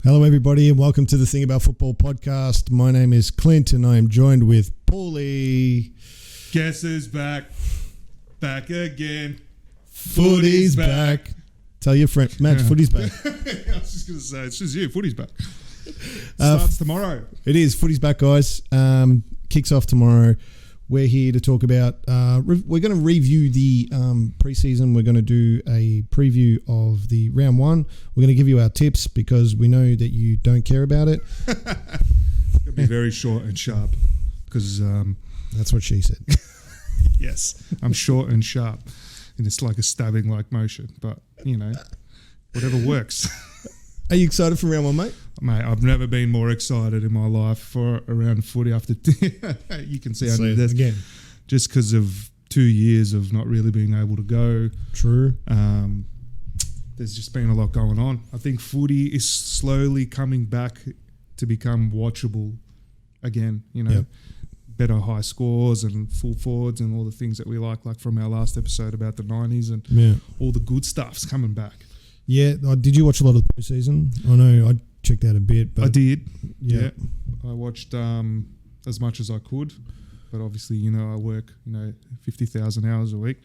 Hello, everybody, and welcome to the Thing About Football podcast. My name is Clint, and I am joined with Paulie. Guess who's back? Back again. Footy's back. Tell your friend, Matt, Footy's back. I was just going to say, it's just you. Footy's back. Starts tomorrow. It is. Footy's back, guys. Kicks off tomorrow. We're here to talk about, we're going to review the preseason. We're going to do a preview of the round one. We're going to give you our tips because we know that you don't care about it. It'll be very short and sharp because... that's what she said. Yes, I'm short and sharp. And it's like a stabbing-like motion. But, you know, whatever works. Are you excited for round one, mate? Mate, I've never been more excited in my life for around footy after... you can see under this. Again. Just because of 2 years of not really being able to go. True. There's just been a lot going on. I think footy is slowly coming back to become watchable again, you know. Yep. Better high scores and full forwards and all the things that we like from our last episode about the 90s and all the good stuff's coming back. Yeah. Did you watch a lot of the preseason? I know I checked out a bit. But I did. Yeah. I watched as much as I could. But obviously, you know, I work, 50,000 hours a week.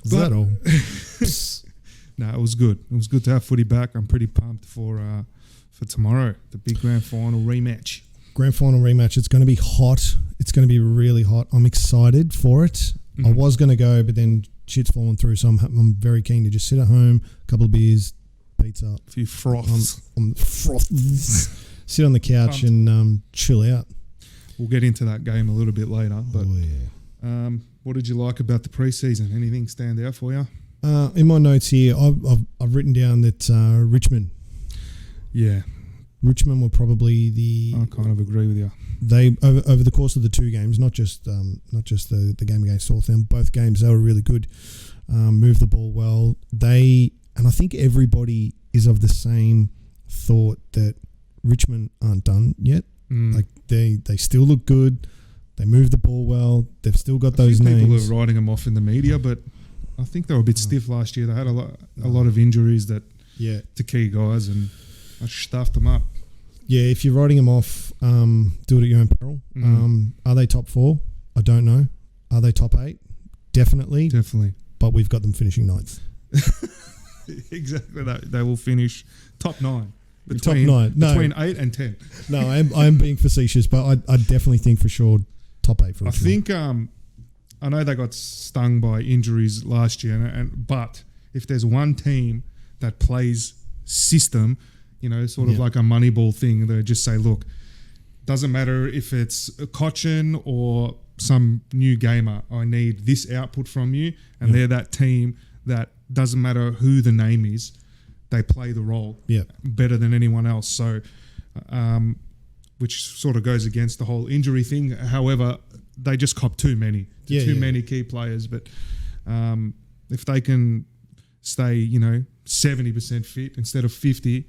Is that all? No, it was good. It was good to have footy back. I'm pretty pumped for tomorrow, the big grand final rematch. Grand final rematch. It's going to be hot. It's going to be really hot. I'm excited for it. Mm-hmm. I was going to go, but then shit's fallen through. So I'm very keen to just sit at home, a couple of beers, pizza, a few froths, sit on the couch and chill out. We'll get into that game a little bit later. But what did you like about the preseason? Anything stand out for you? In my notes here, I've written down that Richmond. Yeah. Richmond were probably I kind of agree with you. They over the course of the two games, not just the game against Hawthorn, both games they were really good. Moved the ball well. And I think everybody is of the same thought that Richmond aren't done yet. Like they still look good. They move the ball well. They've still got those names. People are writing them off in the media, but I think they were a bit stiff last year. They had a lot of injuries to key guys, and I stuffed them up. Yeah, if you're writing them off, do it at your own peril. Are they top four? I don't know. Are they top 8? Definitely. But we've got them finishing 9th. Exactly that. They will finish top 9. Top 9. No. Between 8 and 10. No, I'm being facetious, but I definitely think for sure top 8 for Richmond. I think I know they got stung by injuries last year, but if there's one team that plays system, sort of like a Moneyball thing, they just say, look, doesn't matter if it's a Cochin or some new gamer, I need this output from you. And they're that team that doesn't matter who the name is, they play the role better than anyone else. So, which sort of goes against the whole injury thing. However, they just cop too many key players. But if they can stay, 70% fit instead of 50%,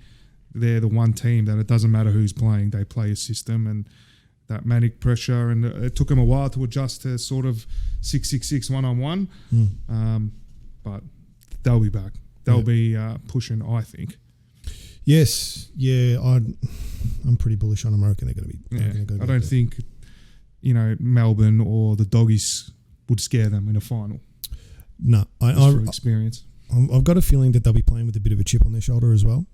they're the one team that it doesn't matter who's playing. They play a system and that manic pressure. And it took them a while to adjust to sort of 6-6-6 one-on-one. But they'll be back. They'll be pushing, I think. Yes. Yeah, I'm pretty bullish on America. They're going to be. I don't think, Melbourne or the Doggies would scare them in a final. No. From experience. I've got a feeling that they'll be playing with a bit of a chip on their shoulder as well.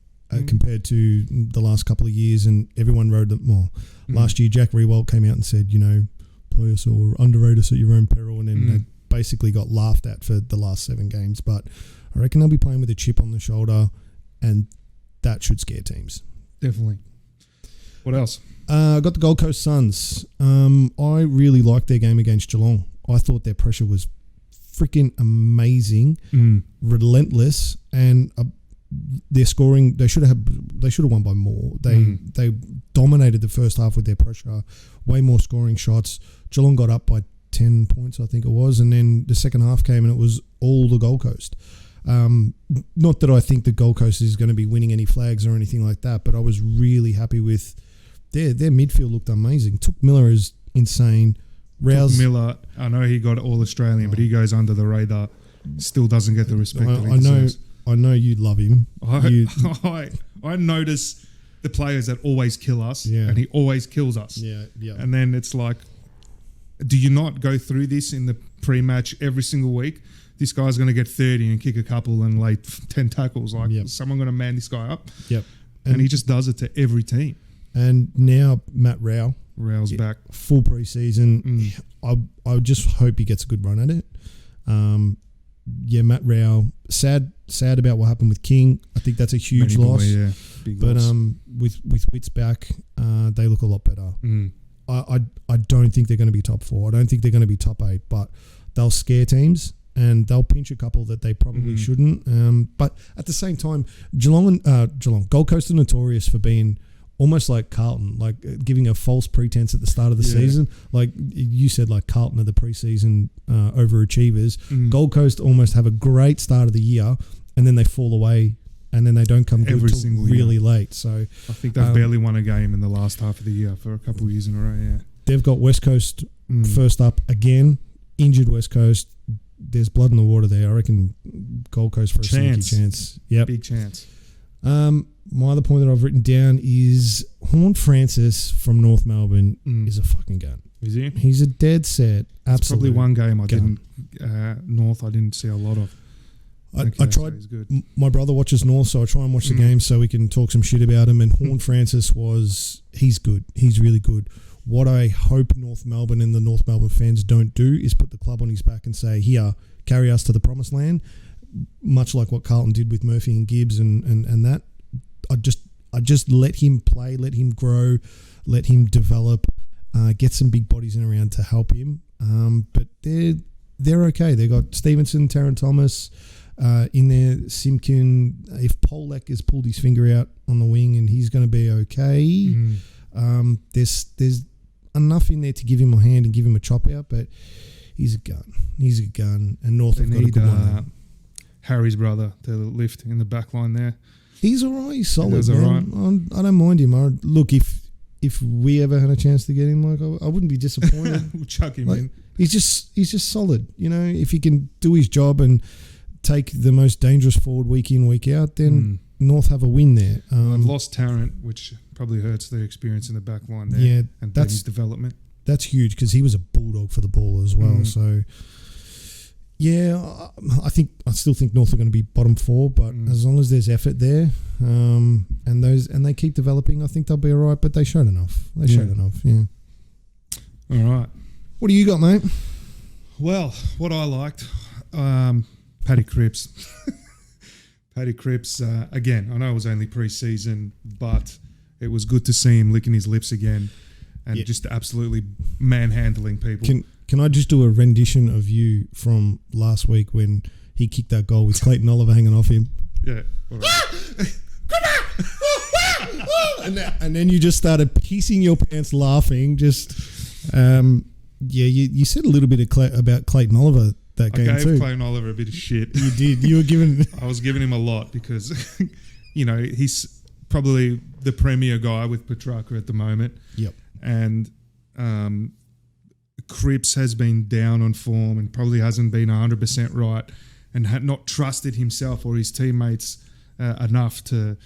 Compared to the last couple of years, and everyone rode them more. Last year, Jack Riewoldt came out and said, play us or underrate us at your own peril, and then they basically got laughed at for the last 7 games. But I reckon they'll be playing with a chip on the shoulder, and that should scare teams. Definitely. What else? I got the Gold Coast Suns. I really liked their game against Geelong. I thought their pressure was freaking amazing, relentless, and their scoring, they should have won by more. They dominated the first half with their pressure, way more scoring shots. Geelong got up by 10 points, I think it was, and then the second half came and it was all the Gold Coast. Not that I think the Gold Coast is going to be winning any flags or anything like that, but I was really happy with their midfield. Looked amazing. Took Miller is insane. Rouse Miller, I know he got all Australian, but he goes under the radar. Still doesn't get the respect that he deserves. I know you love him. I notice the players that always kill us, and he always kills us. Yeah. And then it's like, do you not go through this in the pre-match every single week? This guy's going to get 30 and kick a couple and lay 10 tackles. Like, is someone going to man this guy up? Yep. And he just does it to every team. And now Matt Rao's back. Full preseason. I just hope he gets a good run at it. Matt Rao. Sad about what happened with King. I think that's a huge loss. Big but loss. With Witts back, they look a lot better. I don't think they're going to be top 4. I don't think they're going to be top 8, but they'll scare teams and they'll pinch a couple that they probably shouldn't. But at the same time, Gold Coast are notorious for being almost like Carlton, like giving a false pretense at the start of the season. Like you said, like Carlton are the preseason overachievers. Gold Coast almost have a great start of the year and then they fall away and then they don't come good till really late. So I think they've barely won a game in the last half of the year for a couple of years in a row, They've got West Coast first up again, injured West Coast. There's blood in the water there. I reckon Gold Coast for a sneaky chance. Yep. Big chance. My other point that I've written down is Horn Francis from North Melbourne is a fucking gun. Is he? He's a dead set. Absolutely. It's probably one game I didn't North. I didn't see a lot of. I tried. My brother watches North, so I try and watch the game so we can talk some shit about him. And Horn Francis he's good. He's really good. What I hope North Melbourne and the North Melbourne fans don't do is put the club on his back and say, "Here, carry us to the promised land," much like what Carlton did with Murphy and Gibbs and that. I just let him play, let him grow, let him develop, get some big bodies in around to help him. But they're okay. They got Stevenson, Taron Thomas in there, Simkin. If Polak has pulled his finger out on the wing and he's going to be okay, there's enough in there to give him a hand and give him a chop out. But he's a gun. And North have got a good one. Harry's brother to lift in the back line there. He's all right. He's solid, man. I don't mind him. Look, if we ever had a chance to get him, like I wouldn't be disappointed. We'll chuck him in. He's just solid. You know, if he can do his job and take the most dangerous forward week in, week out, then North have a win there. I've lost Tarrant, which probably hurts their experience in the back line there. Yeah, and that's development. That's huge because he was a bulldog for the ball as well. So. Yeah, I still think North are going to be bottom 4, but as long as there's effort there, and they keep developing, I think they'll be all right. But they showed enough. Yeah. All right. What do you got, mate? Well, what I liked, Paddy Cripps. Paddy Cripps, again, I know it was only pre-season, but it was good to see him licking his lips again and just absolutely manhandling people. Can I just do a rendition of you from last week when he kicked that goal with Clayton Oliver hanging off him? Yeah. All right. and then you just started pissing your pants laughing. Just, you said a little bit about Clayton Oliver that game too. I gave Clayton Oliver a bit of shit. You did. You were giving... I was giving him a lot because, he's probably the premier guy with Petrarca at the moment. Yep. And... Cripps has been down on form and probably hasn't been 100% right and had not trusted himself or his teammates enough to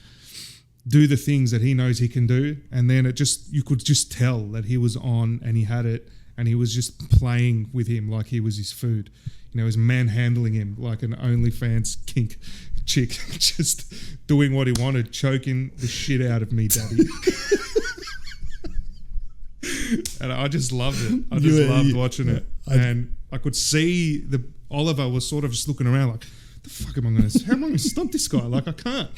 do the things that he knows he can do. And then you could just tell that he was on and he had it and he was just playing with him like he was his food. He was manhandling him like an OnlyFans kink chick, just doing what he wanted, choking the shit out of me, daddy. And I just loved it. I just loved watching it. And I could see Oliver was sort of just looking around like, the fuck am I going to... How am I going to stump this guy? Like, I can't.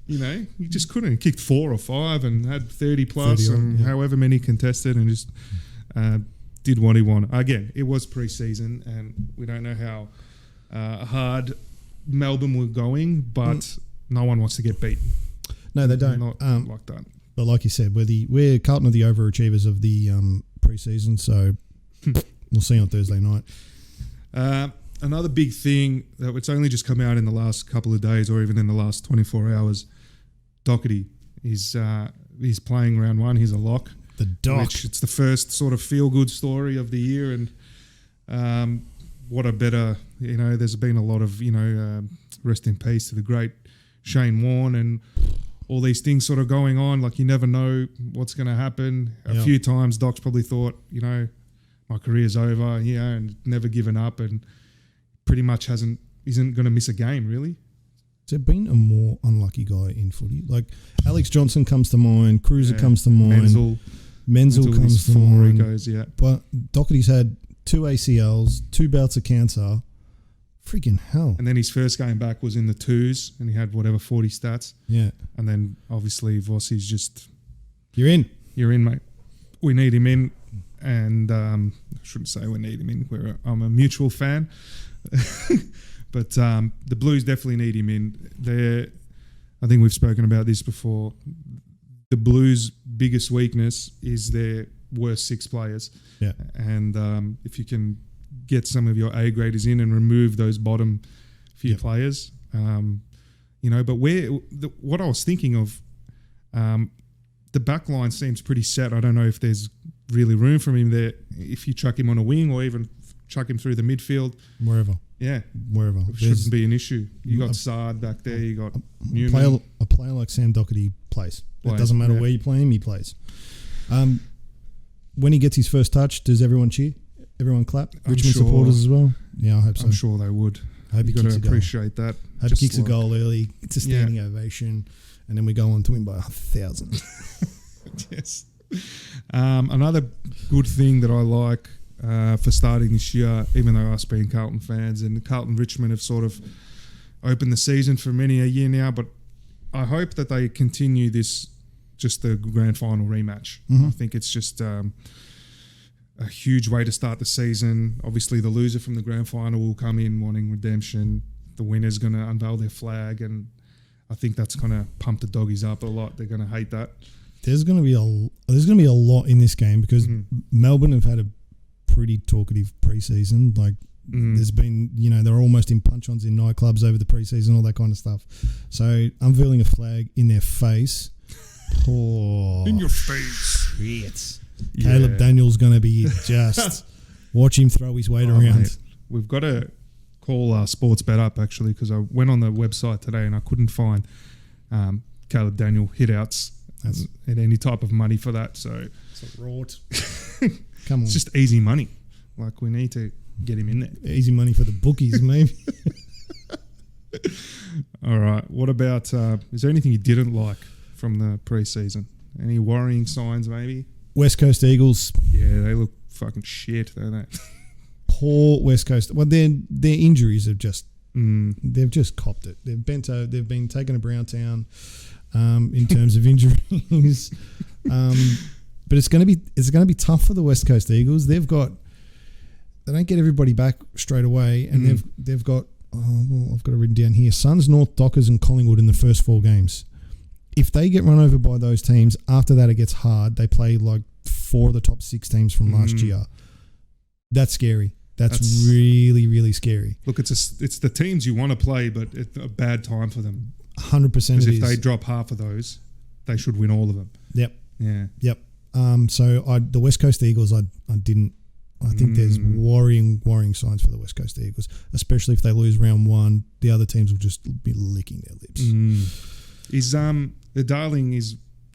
He just couldn't. He kicked 4 or 5 and had 30 plus and however many contested and just did what he wanted. Again, it was pre-season and we don't know how hard Melbourne were going, but no one wants to get beaten. No, they don't. Not like that. But like you said, we're Carlton are the overachievers of the pre-season, so we'll see on Thursday night. Another big thing that it's only just come out in the last couple of days or even in the last 24 hours, Doherty. He's playing round 1. He's a lock. The Doc. It's the first sort of feel-good story of the year, and what a better, there's been a lot of, rest in peace to the great Shane Warne, and all these things sort of going on. Like, you never know what's going to happen. A few times Doc's probably thought, my career's over, and never given up, and pretty much isn't going to miss a game, really. Has there been a more unlucky guy in footy? Like, Alex Johnson comes to mind, Cruiser comes to mind, Menzel comes to mind. But Doherty's had 2 ACLs, 2 bouts of cancer. Freaking hell. And then his first game back was in the 2s, and he had 40 stats. Yeah. And then obviously Vossi's just... You're in, mate. We need him in. And I shouldn't say we need him in. I'm a mutual fan. But the Blues definitely need him in. I think we've spoken about this before. The Blues' biggest weakness is their worst 6 players. Yeah. And if you can get some of your A graders in and remove those bottom few players, but what I was thinking of, the back line seems pretty set. I don't know if there's really room for him there. If you chuck him on a wing or even chuck him through the midfield. Wherever. It shouldn't be an issue. You got Saad back there. You got Newman. A player like Sam Doherty plays. It doesn't matter where you play him, he plays. When he gets his first touch, does everyone cheer? Everyone clap? Richmond supporters as well? Yeah, I hope so. I'm sure they would. Hope you got to appreciate that. Hope he kicks a goal early. It's a standing ovation. And then we go on to win by 1,000. Yes. Another good thing that I like for starting this year, even though us being Carlton fans, and Carlton Richmond have sort of opened the season for many a year now, but I hope that they continue this, just the grand final rematch. I think it's just a huge way to start the season. Obviously, the loser from the grand final will come in wanting redemption. The winner's going to unveil their flag, and I think that's going to pump the doggies up a lot. They're going to hate that. There's going to be a lot in this game because Melbourne have had a pretty talkative preseason. Like there's been, they're almost in punch-ons in nightclubs over the preseason, all that kind of stuff. So unveiling a flag in their face. In your face. Shit. Caleb Daniel's going to be just watch him throw his weight around. Mate. We've got to call Sportsbet up, actually, because I went on the website today and I couldn't find Caleb Daniel hit-outs at any type of money for that. So it's a rort. Come on. It's just easy money. Like, we need to get him in there. Easy money for the bookies, maybe. All right. What about, is there anything you didn't like from the preseason? Any worrying signs, maybe? West Coast Eagles. Yeah, they look fucking shit, don't they? Poor West Coast. Well, their injuries have just they've just copped it. They've been taken to Browntown in terms of injuries. But it's going to be tough for the West Coast Eagles. They don't get everybody back straight away, and they've got I've got it written down here: Suns, North, Dockers, and Collingwood in the first 4 games. If they get run over by those teams, after that it gets hard. They play like 4 of the top 6 teams from last year. That's scary. That's really, really scary. Look, it's the teams you want to play, but it's a bad time for them. 100% Because if they drop half of those, they should win all of them. Yep. Yeah. Yep. So the West Coast Eagles, I think there's worrying signs for the West Coast Eagles, especially if they lose round 1. The other teams will just be licking their lips. Is the darling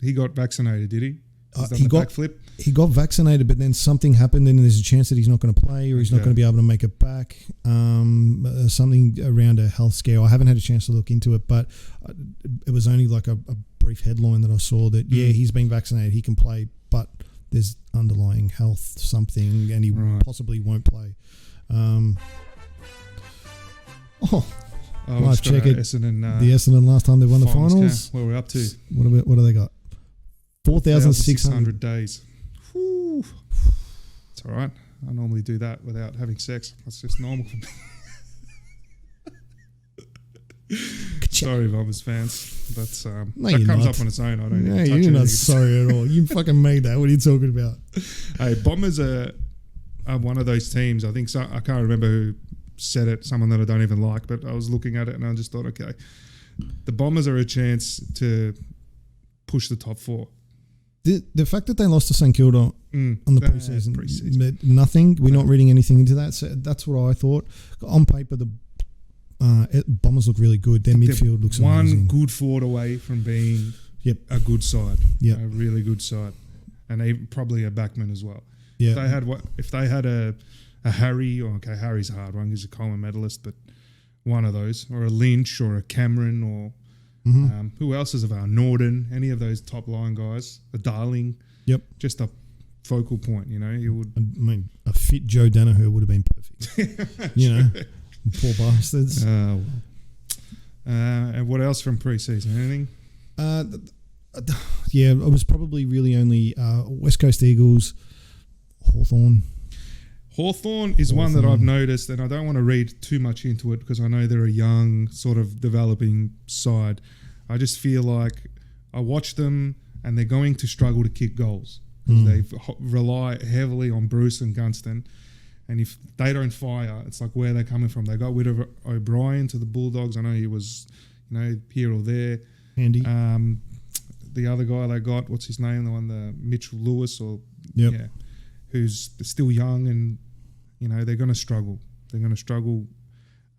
he got vaccinated? Did he? He got vaccinated, but then something happened, and there's a chance that he's not going to play, or he's not going to be able to make it back. Something around a health scare. I haven't had a chance to look into it, but it was only like a brief headline that I saw that he's been vaccinated, he can play, but there's underlying health something, and he possibly won't play. Check it. Essendon, the Essendon last time they won the finals. Where we're up to? What do they got? 4,600 days. Whew. It's all right. I normally do that without having sex. That's just normal for me. Sorry, Bombers fans, but that comes up on its own. I don't. No, you're not sorry at all. You fucking made that. What are you talking about? Hey, Bombers are one of those teams. I think I can't remember who said it. Someone that I don't even like, but I was looking at it and I just thought, okay, the Bombers are a chance to push the top 4. The fact that they lost to St Kilda on the preseason, nothing. We're not reading anything into that. So that's what I thought. On paper, Bombers look really good. Their midfield looks amazing. One good forward away from being a good side. Yep. A really good side. And even probably a backman as well. Yeah. If they had a Harry, or okay, Harry's a hard one, he's a Coleman medalist, but one of those, or a Lynch or a Cameron, or who else is about Norden, any of those top line guys, a Darling. Yep. Just a focal point, you would. I mean, a fit Joe Danaher would have been perfect. Poor bastards. And what else from pre-season? Anything? Yeah, it was probably really only West Coast Eagles, Hawthorn. Hawthorn is one that I've noticed, and I don't want to read too much into it because I know they're a young, sort of developing side. I just feel like I watch them and they're going to struggle to kick goals because they rely heavily on Bruce and Gunston. And if they don't fire, it's like where they're coming from. They got rid of O'Brien to the Bulldogs. I know he was, here or there. Andy. The other guy they got, what's his name? The one, the Mitchell Lewis, who's still young, and they're going to struggle. They're going to struggle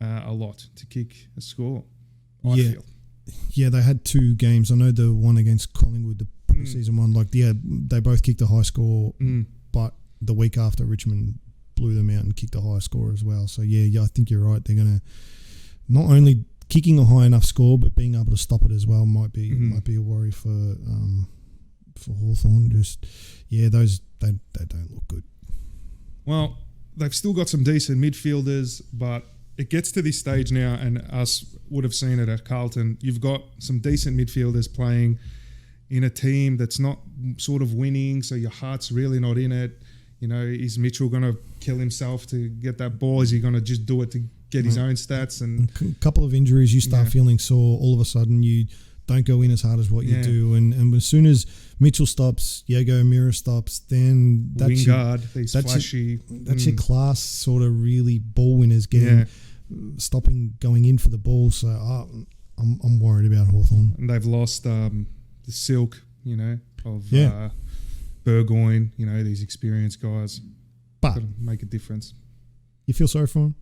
a lot to kick a score. I feel. Yeah, they had 2 games. I know the one against Collingwood, the preseason one. They both kicked a high score, but the week after Richmond blew them out and kicked a high score as well. So I think you're right. They're going to not only kicking a high enough score, but being able to stop it as well might be a worry for Hawthorn. Those they don't look good. Well, they've still got some decent midfielders, but it gets to this stage now, and us would have seen it at Carlton. You've got some decent midfielders playing in a team that's not sort of winning, so your heart's really not in it. Is Mitchell going to kill himself to get that ball? Is he going to just do it to get his own stats? And a couple of injuries, you start feeling sore. All of a sudden, you don't go in as hard as what you do. And as soon as Mitchell stops, Diego Mira stops, then that's your class sort of really ball winners stopping going in for the ball. So I'm worried about Hawthorn. And they've lost the silk, of Burgoyne, these experienced guys. But gotta make a difference. You feel sorry for them?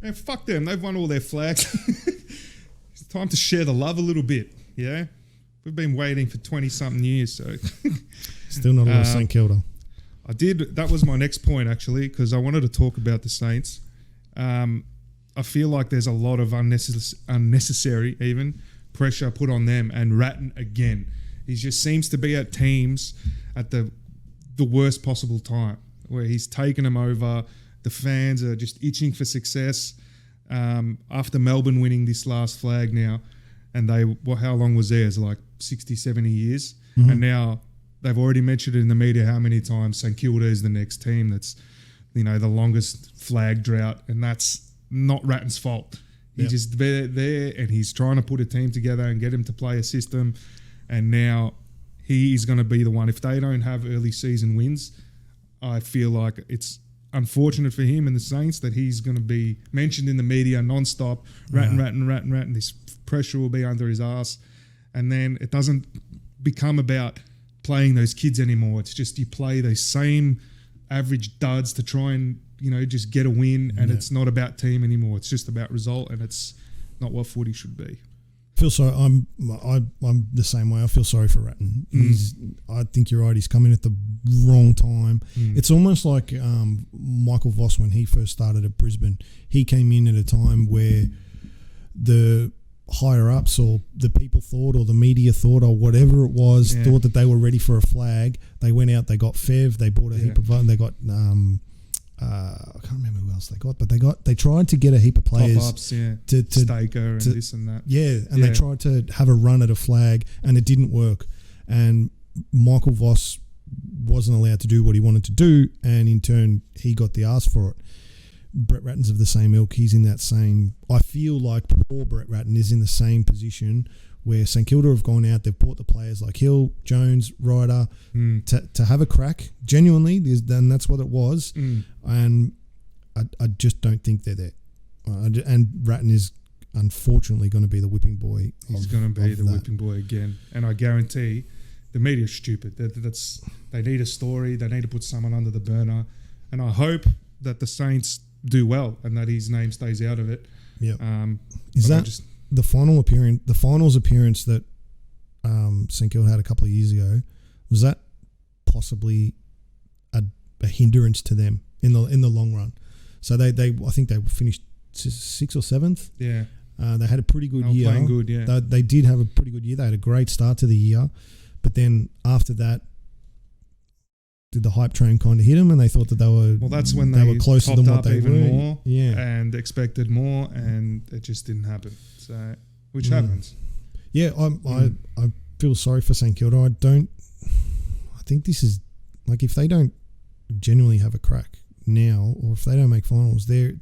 Man, fuck them. They've won all their flags. It's time to share the love a little bit. Yeah, we've been waiting for 20-something years. So still not a lot of St Kilda. I did. That was my next point actually, because I wanted to talk about the Saints. I feel like there's a lot of unnecessary even pressure put on them, and Ratton again. He just seems to be at teams at the worst possible time, where he's taken them over. The fans are just itching for success. After Melbourne winning this last flag now, and how long was theirs? Like 60, 70 years. And now they've already mentioned it in the media how many times St Kilda is the next team that's, the longest flag drought, and that's not Ratton's fault. He's just there and he's trying to put a team together and get him to play a system, and now he is going to be the one. If they don't have early season wins, I feel like it's unfortunate for him and the Saints that he's going to be mentioned in the media non-stop. Ratton. This pressure will be under his ass. And then it doesn't become about playing those kids anymore. It's just you play those same average duds to try and, just get a win. And it's not about team anymore. It's just about result, and it's not what footy should be. I'm the same way. I feel sorry for Ratton. I think you're right. He's coming at the wrong time. It's almost like Michael Voss when he first started at Brisbane. He came in at a time where the higher ups or the people thought, or the media thought, or whatever it was, thought that they were ready for a flag. They went out. They got Fev. They bought a heap of. They got. I can't remember who else they got, but they tried to get a heap of players. Top-ups, to Staker and this and that. They tried to have a run at a flag, and it didn't work. And Michael Voss wasn't allowed to do what he wanted to do, and in turn, he got the arse for it. Brett Ratton's of the same ilk. He's in that same... I feel like poor Brett Ratton is in the same position where St Kilda have gone out, they've bought the players like Hill, Jones, Ryder to have a crack. Genuinely, and that's what it was. And I just don't think they're there. And Ratton is unfortunately going to be the whipping boy. He's going to be the whipping boy again. And I guarantee the media's stupid. They need a story. They need to put someone under the burner. And I hope that the Saints do well and that his name stays out of it. Yeah. Is that the finals appearance that St Kilda had a couple of years ago? Was that possibly a hindrance to them in the long run? So I think they finished 6th or 7th. Yeah. They had a pretty good year. Playing good, yeah. They did have a pretty good year. They had a great start to the year, but then after that, did the hype train kind of hit them, and they thought that they were that's when they were closer than what they even were. More, yeah, and expected more, and it just didn't happen. So, which happens. Yeah, I feel sorry for St Kilda. I think this is like, if they don't genuinely have a crack now, or if they don't make finals, they're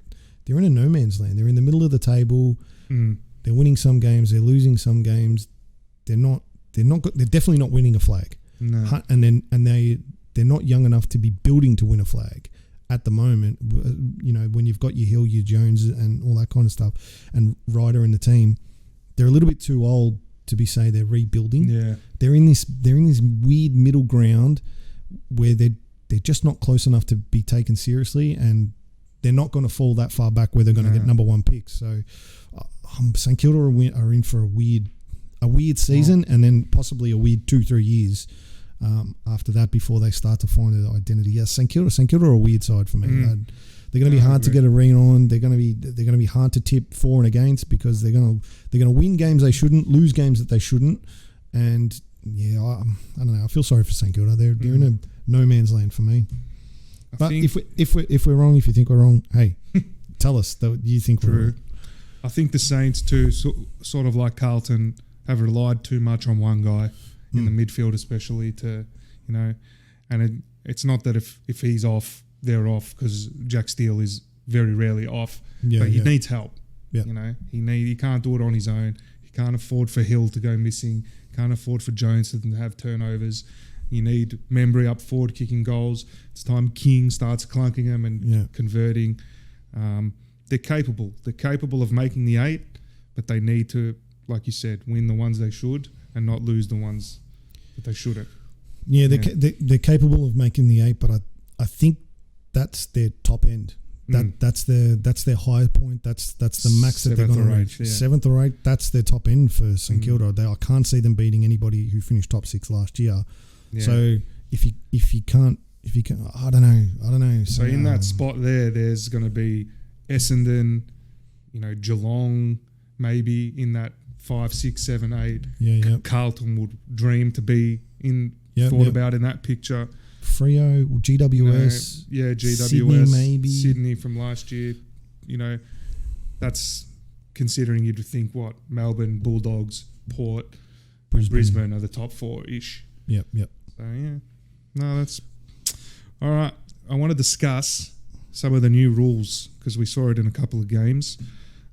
in a no man's land. They're in the middle of the table. They're winning some games. They're losing some games. They're definitely not winning a flag. No. And they're not young enough to be building to win a flag at the moment. You know, when you've got your Hill, your Jones, and all that kind of stuff, and Ryder in the team, they're a little bit too old to be say they're rebuilding. Yeah, they're in this weird middle ground where they're just not close enough to be taken seriously, and they're not going to fall that far back where they're going to get number one picks. So St Kilda are in for a weird season, and then possibly a weird 2-3 years after that before they start to find their identity. Yes, St Kilda are a weird side for me. They're going to be hard to get a ring on. They're going to be hard to tip for and against, because they're going to win games they shouldn't, lose games that they shouldn't, and yeah, I don't know. I feel sorry for St Kilda. They're in a no man's land for me. But if we're wrong, if you think we're wrong, hey, tell us that you think we're wrong. I think the Saints too, sort of like Carlton, have relied too much on one guy in the midfield, especially to, you know, and it's not that if he's off, they're off, because Jack Steele is very rarely off, but he needs help. Yeah. You know, he can't do it on his own. He can't afford for Hill to go missing. Can't afford for Jones to have turnovers. You need Membry up forward kicking goals. It's time King starts clunking them and converting. They're capable. They're capable of making the 8, but they need to, like you said, win the ones they should and not lose the ones that they shouldn't. Yeah, they're capable of making the 8, but I think that's their top end. That's their high point. That's the max that they're going to reach. 7th or 8th. That's their top end for St Kilda. I can't see them beating anybody who finished top 6 last year. Yeah. So if you can't, I don't know. So in that spot there's going to be Essendon, you know, Geelong, maybe in that 5, 6, 7, 8. Yeah. Carlton would dream to be in. Thought about in that picture. Freo, GWS. GWS. Sydney, maybe. Sydney from last year. You know, that's considering you'd think Melbourne, Bulldogs, Port, Brisbane are the top 4-ish. Yep. So, yeah. No, that's... All right. I want to discuss some of the new rules, because we saw it in a couple of games.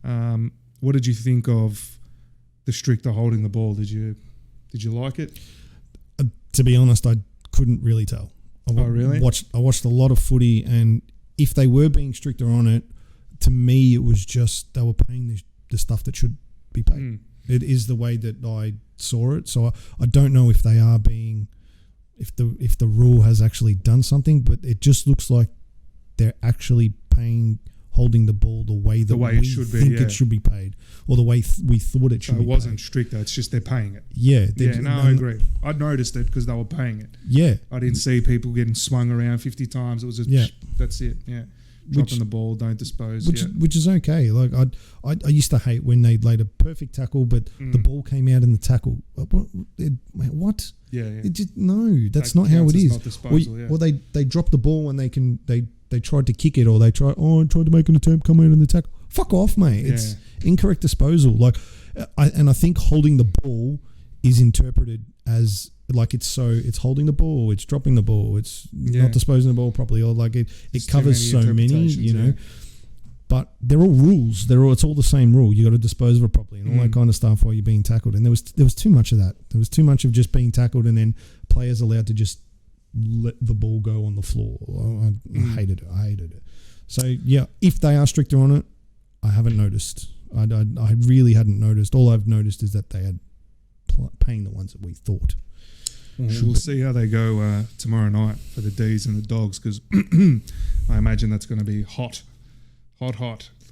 What did you think of the stricter holding the ball? Did you like it? To be honest, I couldn't really tell. Really? I watched a lot of footy, and if they were being stricter on it, to me it was just they were paying the stuff that should be paid. It is the way that I saw it. So I don't know if they are being, if the rule has actually done something, but it just looks like they're actually paying holding the ball the way we think it should be paid, or the way we thought it should be paid. It wasn't stricter, it's just they're paying it. I agree. I noticed it because they were paying it. Yeah. I didn't see people getting swung around 50 times. It was just, that's it, dropping the ball, don't dispose. Which is okay. Like I used to hate when they laid a perfect tackle, but the ball came out in the tackle. What? Yeah. It just, no, that's not how it is. Not disposal, or they drop the ball and they tried to kick it, or I tried to make an attempt, come out in the tackle. Fuck off, mate. It's incorrect disposal. Like, I think holding the ball is interpreted as like it's holding the ball, it's dropping the ball, it's not disposing the ball properly, or like it covers so many, you know. But they're all rules. It's all the same rule. You got to dispose of it properly and all that kind of stuff while you're being tackled. And there was too much of that. There was too much of just being tackled and then players allowed to just let the ball go on the floor. I hated it. So if they are stricter on it, I haven't noticed. I really hadn't noticed. All I've noticed is that they had paying the ones that we thought. We'll see how they go tomorrow night for the D's and the Dogs, because I imagine that's going to be hot.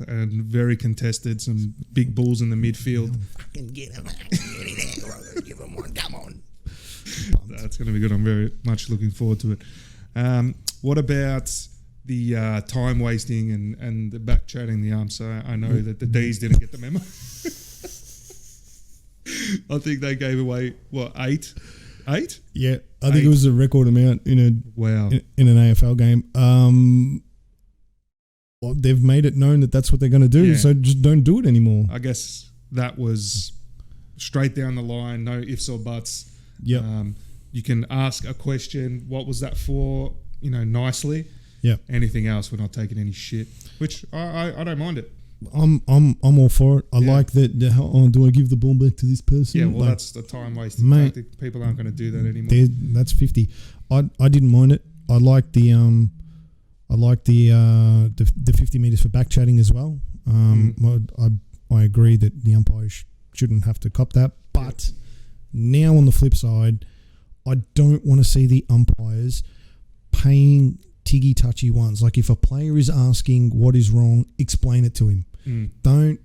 and very contested. Some big bulls in the midfield. Fucking get him. Give him one. Come on. That's going to be good. I'm very much looking forward to it. What about the time wasting and the back chatting the umps? So I know that the D's didn't get the memo. I think they gave away, what, 8? 8? Yeah, I think it was a record amount in an AFL game. Well, they've made it known that that's what they're going to do, so just don't do it anymore. I guess that was straight down the line, no ifs or buts. Yeah. You can ask a question, what was that for, nicely. Yeah. Anything else, we're not taking any shit, which I don't mind it. I'm all for it. I like that. Do I give the ball back to this person? Yeah, well, that's the time wasting tactic. People aren't going to do that anymore. That's 50. I didn't mind it. I like the 50 meters for back chatting as well. I agree that the umpires shouldn't have to cop that. But now on the flip side, I don't want to see the umpires paying tiggy-touchy ones. Like if a player is asking what is wrong, explain it to him. Don't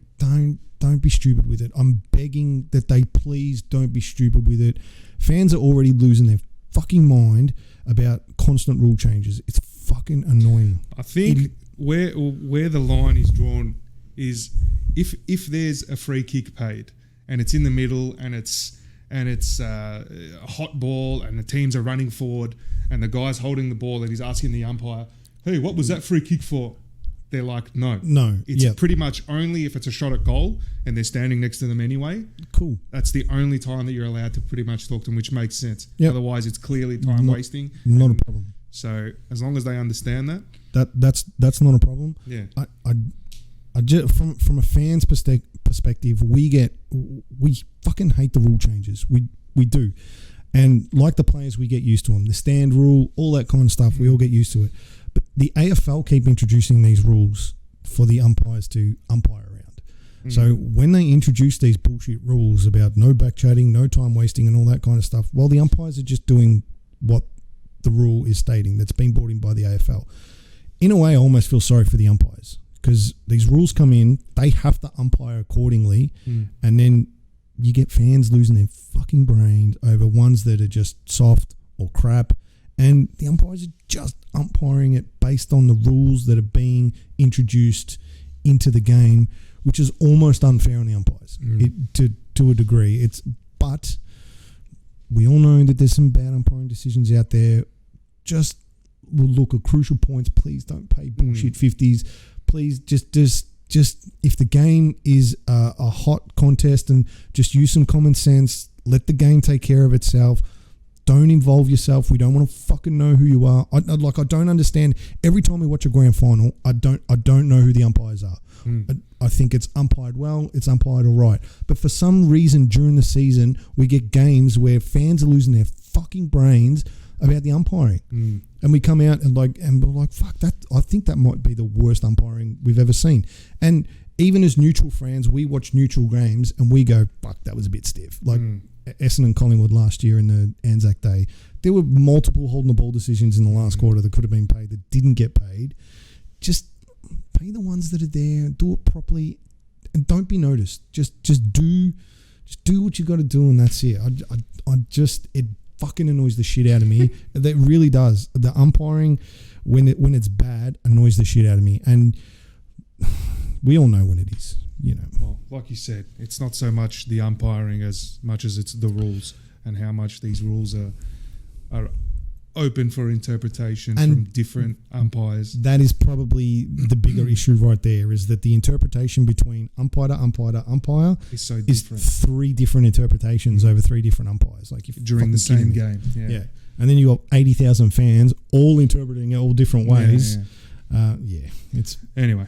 be stupid with it. I'm begging that they please don't be stupid with it. Fans are already losing their fucking mind about constant rule changes. It's fucking annoying. I think where the line is drawn is if there's a free kick paid and it's in the middle and it's a hot ball and the teams are running forward and the guy's holding the ball and he's asking the umpire, hey, what was that free kick for? They're like, no. It's pretty much only if it's a shot at goal and they're standing next to them anyway. Cool. That's the only time that you're allowed to pretty much talk to them, which makes sense. Yep. Otherwise, it's clearly time wasting. Not a problem. So as long as they understand that's not a problem. Yeah. I just, from a fan's perspective, we fucking hate the rule changes. We do. And like the players, we get used to them. The stand rule, all that kind of stuff, we all get used to it. But the AFL keep introducing these rules for the umpires to umpire around. So when they introduce these bullshit rules about no back chatting, no time wasting and all that kind of stuff, well, the umpires are just doing what the rule is stating that's been brought in by the AFL. In a way, I almost feel sorry for the umpires because these rules come in, they have to umpire accordingly, and then you get fans losing their fucking brains over ones that are just soft or crap, and the umpires are just umpiring it based on the rules that are being introduced into the game, which is almost unfair on the umpires to a degree. But we all know that there's some bad umpiring decisions out there. Just look at crucial points. Please don't pay bullshit 50s. Please just if the game is a hot contest, and just use some common sense. Let the game take care of itself. Don't involve yourself. We don't want to fucking know who you are. I don't understand. Every time we watch a grand final, I don't know who the umpires are. I think it's umpired well, it's umpired all right. But for some reason during the season, we get games where fans are losing their fucking brains about the umpiring. And we come out and we're like, fuck that. I think that might be the worst umpiring we've ever seen. And even as neutral fans, we watch neutral games and we go, fuck, that was a bit stiff. Like Essendon and Collingwood last year in the Anzac Day, there were multiple holding the ball decisions in the last quarter that could have been paid that didn't get paid. Just pay the ones that are there, do it properly, and don't be noticed. Just do what you got to do, and that's it. It fucking annoys the shit out of me. That really does. The umpiring, when it's bad, annoys the shit out of me, and we all know when it is. Well, like you said, it's not so much the umpiring as much as it's the rules and how much these rules are open for interpretation from different umpires. That is probably the bigger issue right there, is that the interpretation between umpire to umpire to umpire is so different. 3 different interpretations over 3 different umpires. Like during the same game. Yeah. And then you got 80,000 fans all interpreting it all different ways. It's anyway.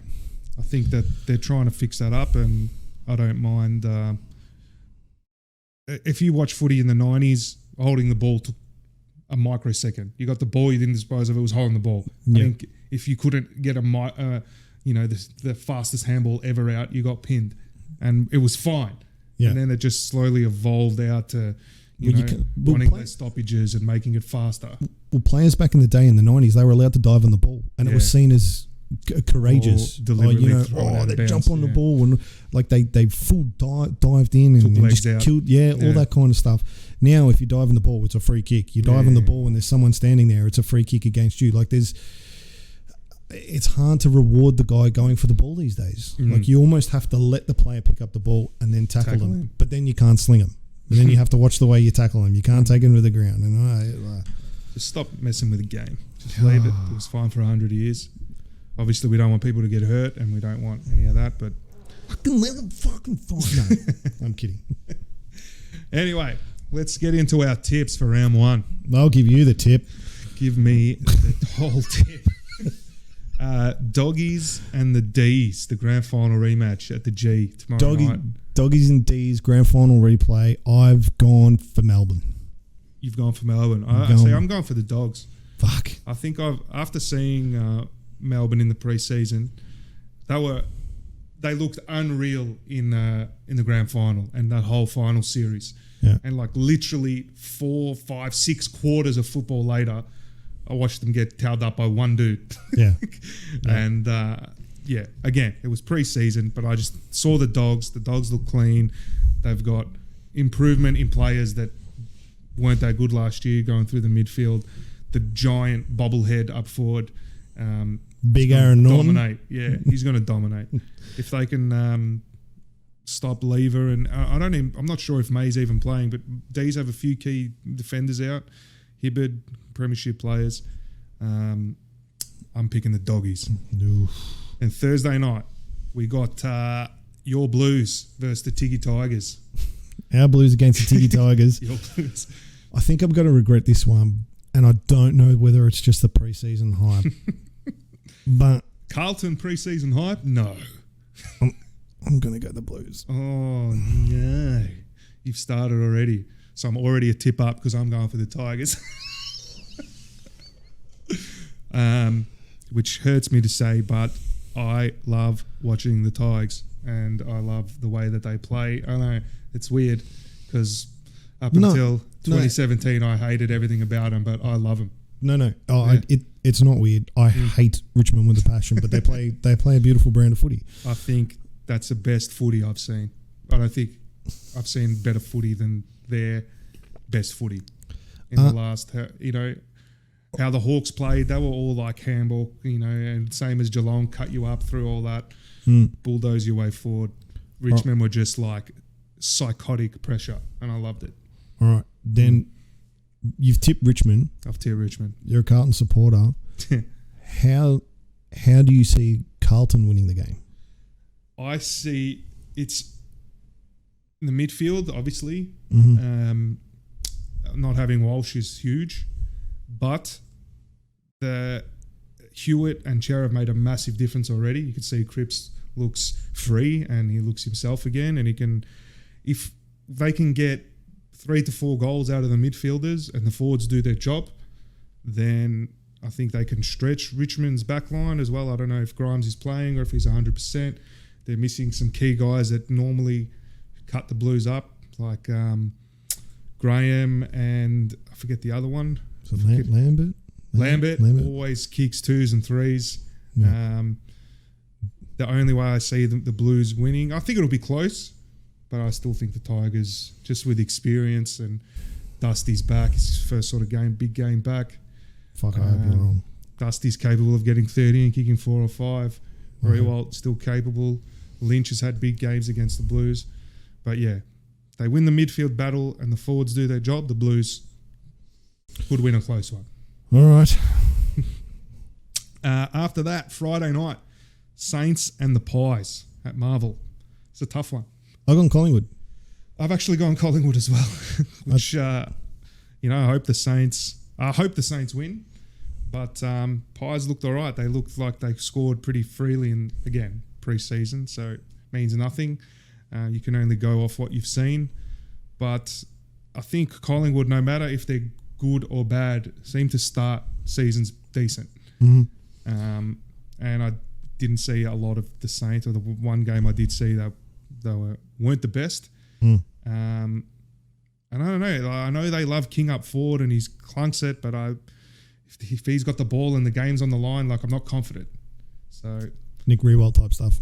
I think that they're trying to fix that up, and I don't mind. If you watch footy in the 90s, holding the ball took a microsecond. You got the ball, you didn't dispose of it, was holding the ball. I think if you couldn't get the fastest handball ever out, you got pinned, and it was fine. Yeah. And then it just slowly evolved out to wanting less stoppages and making it faster. Well, players back in the day in the 90s, they were allowed to dive on the ball, and it was seen as courageous. Deliberately throw it out they of bounds, jump on the ball and like they full dived in and just out. killed. All that kind of stuff. Now, if you dive in the ball, it's a free kick. You dive in the ball and there's someone standing there, it's a free kick against you. Like it's hard to reward the guy going for the ball these days. Like you almost have to let the player pick up the ball and then tackle him. But then you can't sling him. But then you have to watch the way you tackle him. You can't take him to the ground. And just stop messing with the game. Just leave it. It was fine for 100 years. Obviously, we don't want people to get hurt, and we don't want any of that. But fucking let them fucking fight. No, I'm kidding. Anyway, let's get into our tips for round one. I'll give you the tip. Give me the whole tip. Doggies and the D's, the grand final rematch at the G tomorrow night. Doggies and D's grand final replay. I've gone for Melbourne. You've gone for Melbourne. I'm going for the Dogs. Fuck. I think after seeing Melbourne in the preseason, they looked unreal in the grand final and that whole final series. Yeah. And like literally 4, 5, 6 quarters of football later, I watched them get towed up by one dude. Yeah. And again, it was preseason, but I just saw the Dogs. The Dogs look clean. They've got improvement in players that weren't that good last year going through the midfield. The giant bobblehead up forward. Big Aaron Norton. Dominate. Yeah, he's going to dominate. If they can stop Lever and I'm not sure if May's even playing, but D's have a few key defenders out. Hibberd, premiership players. I'm picking the Doggies. No. And Thursday night, we got your Blues versus the Tiggy Tigers. Our Blues against the Tiggy Tigers. Your Blues. I think I'm going to regret this one, and I don't know whether it's just the preseason hype. But Carlton preseason hype? No. I'm going to go the Blues. Oh, no. You've started already. So I'm already a tip up because I'm going for the Tigers. Which hurts me to say, but I love watching the Tigers and I love the way that they play. I know it's weird because up until 2017 I hated everything about them, but I love them. No. It's not weird. I hate Richmond with a passion, but they play a beautiful brand of footy. I think that's the best footy I've seen. I don't think I've seen better footy than their best footy in the last, how the Hawks played. They were all like handball, and same as Geelong, cut you up through all that, bulldoze your way forward. Richmond were just like psychotic pressure, and I loved it. All right, then you've tipped Richmond. I've tipped Richmond. You're a Carlton supporter. How do you see Carlton winning the game? I see it's in the midfield, obviously. Not having Walsh is huge, but the Hewitt and Cherry have made a massive difference already. You can see Cripps looks free and he looks himself again, and he can, if they can get 3 to 4 goals out of the midfielders and the forwards do their job, then I think they can stretch Richmond's back line as well. I don't know if Grimes is playing or if he's 100%. They're missing some key guys that normally cut the Blues up, like Graham and I forget the other one. So Lambert? Lambert always kicks 2s and 3s. Yeah. The only way I see the Blues winning, I think it'll be close, but I still think the Tigers, just with experience and Dusty's back, it's his first sort of game, big game back. Fuck, I hope you're wrong. Dusty's capable of getting 30 and kicking 4 or 5. Rewalt still capable. Lynch has had big games against the Blues. But yeah, they win the midfield battle and the forwards do their job, the Blues could win a close one. All right. After that, Friday night, Saints and the Pies at Marvel. It's a tough one. I've gone Collingwood. I've actually gone Collingwood as well, which, I hope the Saints win. But Pies looked all right. They looked like they scored pretty freely in, again, pre-season, so it means nothing. You can only go off what you've seen. But I think Collingwood, no matter if they're good or bad, seem to start seasons decent. And I didn't see a lot of the Saints, or the one game I did see, they weren't the best. And I don't know. I know they love King up forward and he's clunks it, but if he's got the ball and the game's on the line, like I'm not confident. So Nick Riewoldt type stuff.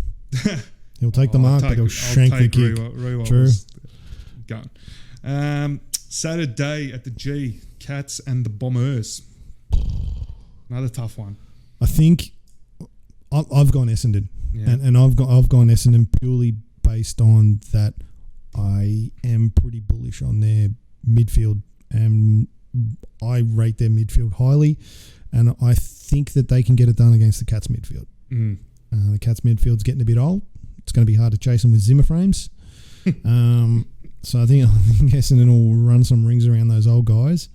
He'll take the mark, but he'll shank the kick. Riewoldt True. Gun. Saturday at the G, Cats and the Bombers. Another tough one. I think I've gone Essendon, Yeah. and I've gone Essendon purely based on that. I am pretty bullish on their midfield, and I rate their midfield highly, and I think that they can get it done against the Cats midfield. The Cats midfield's getting a bit old. It's going to be hard to chase them with Zimmer frames. So I think Essendon will run some rings around those old guys.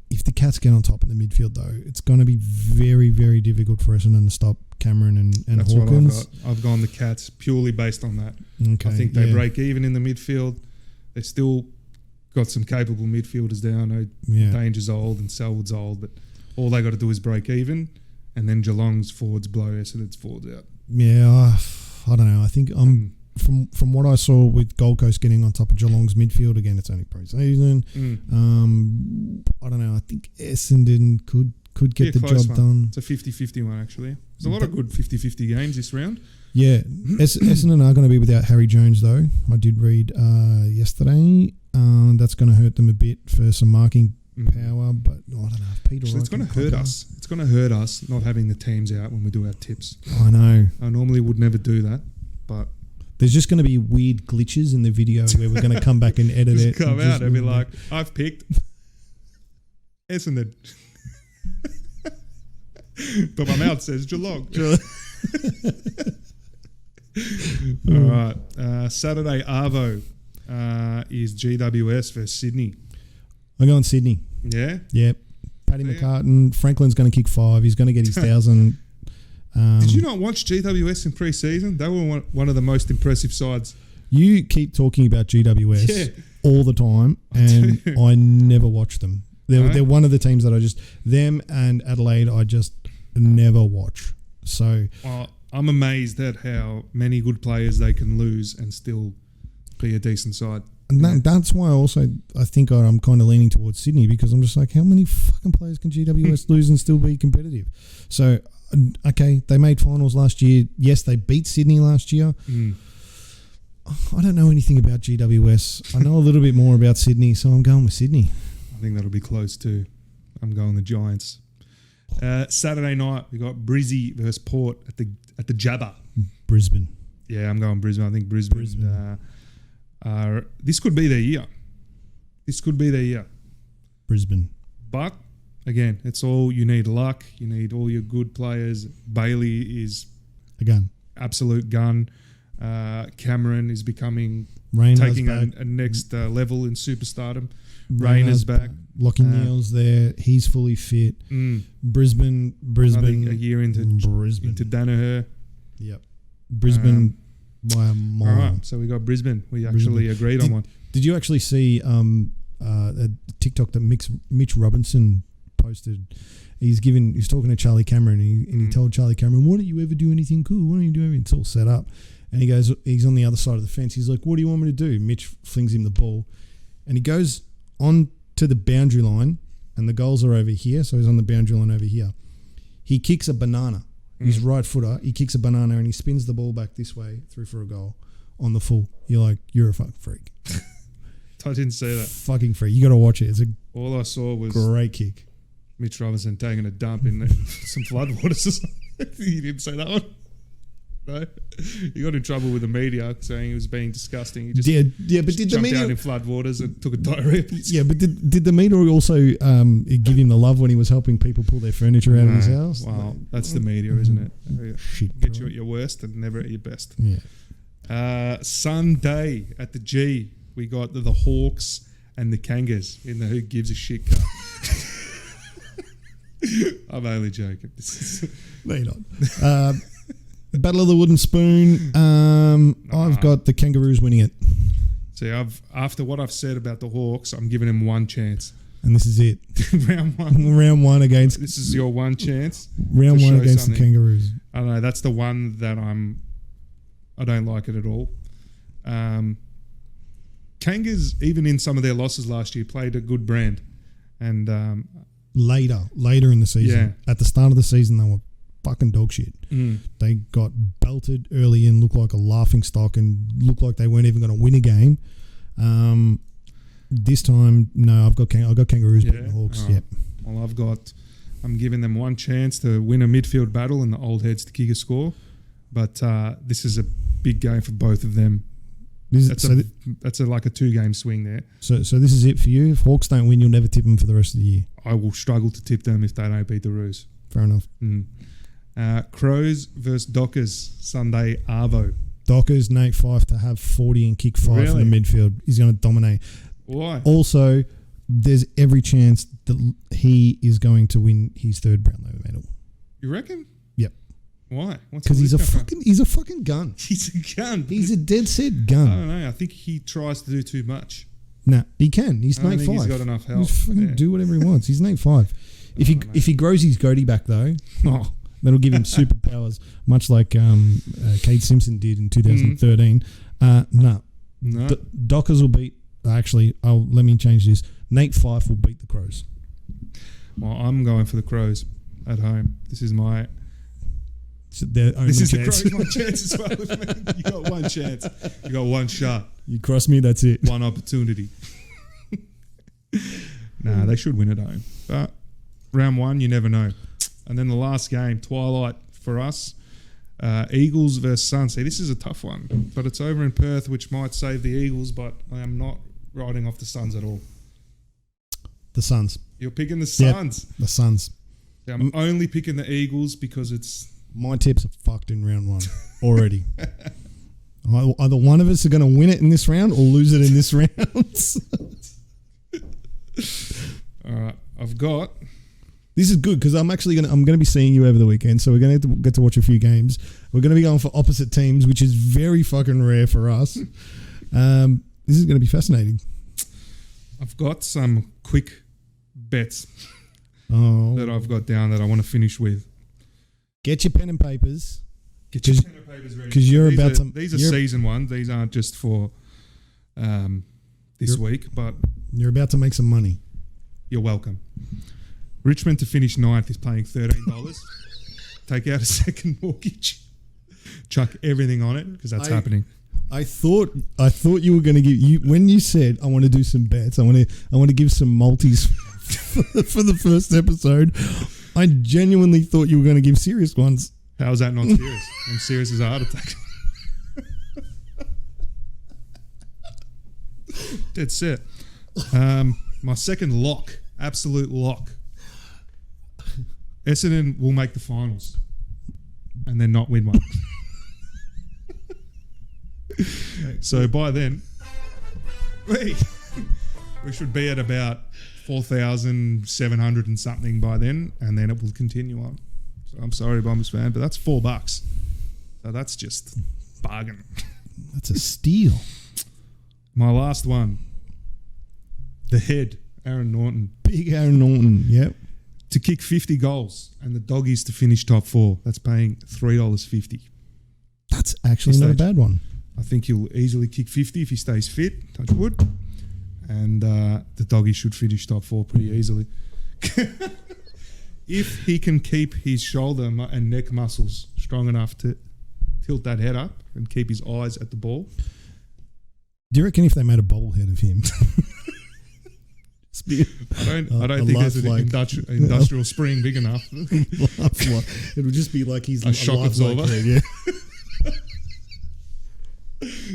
If the Cats get on top in the midfield, though, it's going to be very, very difficult for Essendon to stop Cameron and That's Hawkins. what I've gone the Cats purely based on that. Okay, I think they break even in the midfield. They still got some capable midfielders there. I know Danger's old and Selwood's old, but all they got to do is break even, and then Geelong's forwards blow Essendon's forwards out. Yeah, I don't know. I think from what I saw with Gold Coast getting on top of Geelong's midfield, again, it's only pre-season. I don't know. I think Essendon could get the job done. It's a 50-50 one, actually. There's a lot of good 50-50 games this round. Yeah. Essendon are going to be without Harry Jones, though. I did read yesterday. That's going to hurt them a bit for some marking power, but I don't know. Peter, it's going to hurt us. It's going to hurt us not having the teams out when we do our tips. I know. I normally would never do that, but there's just going to be weird glitches in the video where we're going to come back and edit it. Come out and be like, I've picked Essendon. But my mouth says Geelong. All right. Saturday Arvo is GWS versus Sydney. I'm going Sydney. Yeah? Yep. Paddy McCartan. Franklin's going to kick 5. He's going to get his 1,000. Did you not watch GWS in pre-season? They were one of the most impressive sides. You keep talking about GWS all the time, and I never watch them. They're one of the teams that them and Adelaide, I just never watch. So I'm amazed at how many good players they can lose and still be a decent side. And that's why I think I'm kind of leaning towards Sydney, because I'm just like, how many fucking players can GWS lose and still be competitive? So, okay, they made finals last year. Yes, they beat Sydney last year. I don't know anything about GWS. I know a little bit more about Sydney, so I'm going with Sydney. I think that'll be close too. I'm going the Giants. Saturday night we got Brizzy versus Port at the Jabba. Brisbane. Yeah, I'm going Brisbane. I think Brisbane. This could be their year. Brisbane. But again, it's all you need luck. You need all your good players. Bailey is a gun, absolute gun. Cameron is taking a next level in superstardom. Rayner's back. Lockie Neal's there. He's fully fit. Brisbane. A year into Danaher. Yep. Brisbane by a mile. All right, so we got Brisbane. We actually agreed on one. Did you actually see a TikTok that Mitch Robinson posted? He's talking to Charlie Cameron, and he told Charlie Cameron, "Why don't you ever do anything cool? Why don't you do anything?" It's all set up. And he goes, he's on the other side of the fence. He's like, "What do you want me to do?" Mitch flings him the ball, and he goes on to the boundary line, and the goals are over here, so he's on the boundary line over here. He kicks a banana. He's right footer. He kicks a banana and he spins the ball back this way through for a goal on the full. You're like, you're a fucking freak. I didn't see that. Fucking freak. You got to watch it. It's all I saw was great kick. Mitch Robinson taking a dump in some floodwaters or something. He didn't say that one. No, he got in trouble with the media saying he was being disgusting. He just but did the media out in floodwaters and took a diarrhea? Yeah, but did the media also give him the love when he was helping people pull their furniture out of his house? Well, that's the media, isn't it? Shit, get you at your worst and never at your best. Yeah. Sunday at the G, we got the Hawks and the Kangas in the Who Gives a Shit Cup. I'm only joking. No, you're not. Battle of the Wooden Spoon. I've got the Kangaroos winning it. See, after what I've said about the Hawks, I'm giving them one chance. And this is it. Round one. Round one against... This is your one chance. Round one against the Kangaroos. I don't know. That's the one that I don't like it at all. Kangas, even in some of their losses last year, played a good brand. And... later in the season. Yeah. At the start of the season, they were fucking dog shit. They got belted early and looked like a laughing stock and looked like they weren't even going to win a game. This time, no, I've got Kangaroos beating the Hawks. Yep. Well, I'm giving them one chance to win a midfield battle and the old heads to kick a score. But this is a big game for both of them. That's like a 2-game swing there. So this is it for you. If Hawks don't win, you'll never tip them for the rest of the year. I will struggle to tip them if they don't beat the Roos. Fair enough. Crows versus Dockers, Sunday Arvo. Dockers, Nate Fyfe to have 40 and kick 5 in the midfield. He's going to dominate. Why? Also, there's every chance that he is going to win his 3rd Brownlow medal. You reckon? Yep. Why? Because he's a fucking gun. He's a gun. He's a dead set gun. I don't know. I think he tries to do too much. Nah, he can. He's Nate Fyfe. He's got enough help. Do whatever he wants. He's Nate Fyfe. If he grows his goatee back though, that'll give him superpowers, much like Kate Simpson did in 2013. No. Dockers will beat. Actually, let me change this. Nate Fyfe will beat the Crows. Well, I'm going for the Crows at home. This is my. This is the Crows' one chance as well. You got one chance. You got one shot. You cross me, that's it. One opportunity. Nah, they should win at home. But round 1, you never know. And then the last game, Twilight for us. Eagles versus Suns. See, this is a tough one. But it's over in Perth, which might save the Eagles, but I am not riding off the Suns at all. The Suns. You're picking the Suns? Yep, the Suns. Yeah, I'm only picking the Eagles because it's... My tips are fucked in round 1 already. Either one of us are going to win it in this round or lose it in this round. All right, I've got... This is good because I'm going to be seeing you over the weekend, so we're going to get to watch a few games. We're going to be going for opposite teams, which is very fucking rare for us. This is going to be fascinating. I've got some quick bets that I've got down that I want to finish with. Get your pen and papers. Get your pen and papers ready. Because these are season ones. These aren't just for this week, but... You're about to make some money. You're welcome. Richmond to finish 9th is paying $13. Take out a second mortgage. Chuck everything on it because that's happening. I thought you were going to give when you said I want to do some bets. I want to give some multis for the first episode. I genuinely thought you were going to give serious ones. How is that not serious? I'm serious as a heart attack. Dead set. My second lock, absolute lock. Essendon will make the finals and then not win one. So by then, we should be at about 4,700 and something by then, and then it will continue on. So I'm sorry, Bombers fan, but that's $4. So that's just bargain. That's a steal. My last one, the head, Aaron Norton. Big Aaron Norton, yep. To kick 50 goals and the Doggies to finish top 4. That's paying $3.50. That's actually not a bad one. I think he'll easily kick 50 if he stays fit, touch wood. And the Doggies should finish top 4 pretty easily. If he can keep his shoulder and neck muscles strong enough to tilt that head up and keep his eyes at the ball. Do you reckon if they made a bobblehead of him? I don't think there's an industrial spring big enough. It would just be like he's a shock absorber. Yeah.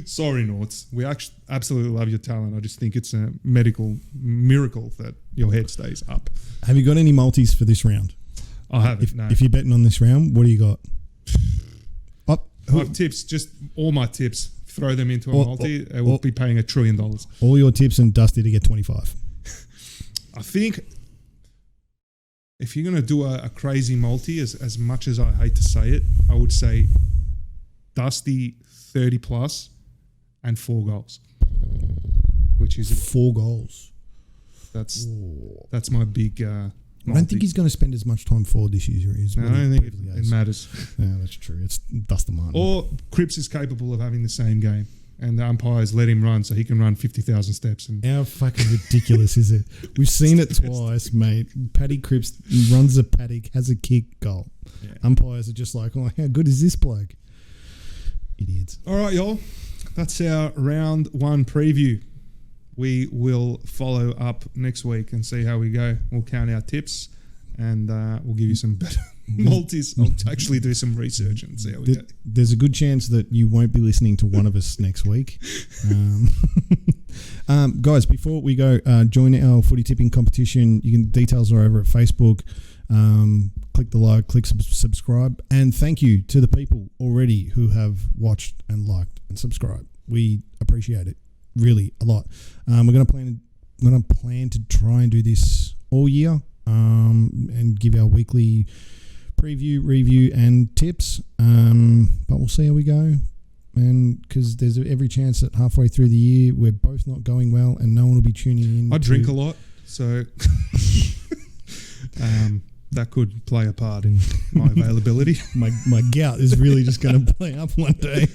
Sorry, Norts. We absolutely love your talent. I just think it's a medical miracle that your head stays up. Have you got any multis for this round? I haven't. No. If you're betting on this round, what do you got? I have tips. Just all my tips. Throw them into a multi. It will be paying $1 trillion. All your tips and Dusty to get 25. I think if you're going to do a crazy multi, as much as I hate to say it, I would say Dusty 30 plus and 4 goals, which is 4 goals. That's my big. I don't think he's going to spend as much time forward this year. I don't think it matters. Yeah, that's true. It's Dustin Martin. Or Cripps is capable of having the same game and the umpires let him run so he can run 50,000 steps. And how fucking ridiculous is it? We've seen it twice, mate. Paddy Cripps runs a paddock, has a kick, goal. Yeah. Umpires are just like, oh, how good is this bloke? Idiots. All right, y'all. That's our round 1 preview. We will follow up next week and see how we go. We'll count our tips and we'll give you some better multis. I'll actually do some research and see how we go. There's a good chance that you won't be listening to one of us next week. Guys, before we go, join our footy tipping competition. Details are over at Facebook. Click the like, click subscribe, and thank you to the people already who have watched and liked and subscribed. We appreciate it really a lot. We're going to plan to try and do this all year, and give our weekly preview, review, and tips. But we'll see how we go. And because there's every chance that halfway through the year we're both not going well, and no one will be tuning in. I drink a lot, so that could play a part in my availability. my gout is really just going to play up one day.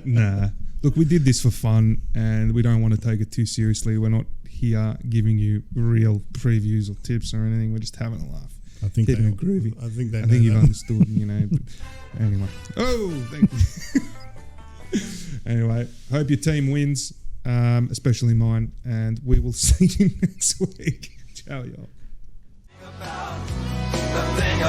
Nah. Look, we did this for fun, and we don't want to take it too seriously. We're not here giving you real previews or tips or anything. We're just having a laugh. I think keeping it groovy. I think you've understood, But anyway. Oh, thank you. Anyway, hope your team wins, especially mine, and we will see you next week. Ciao, y'all.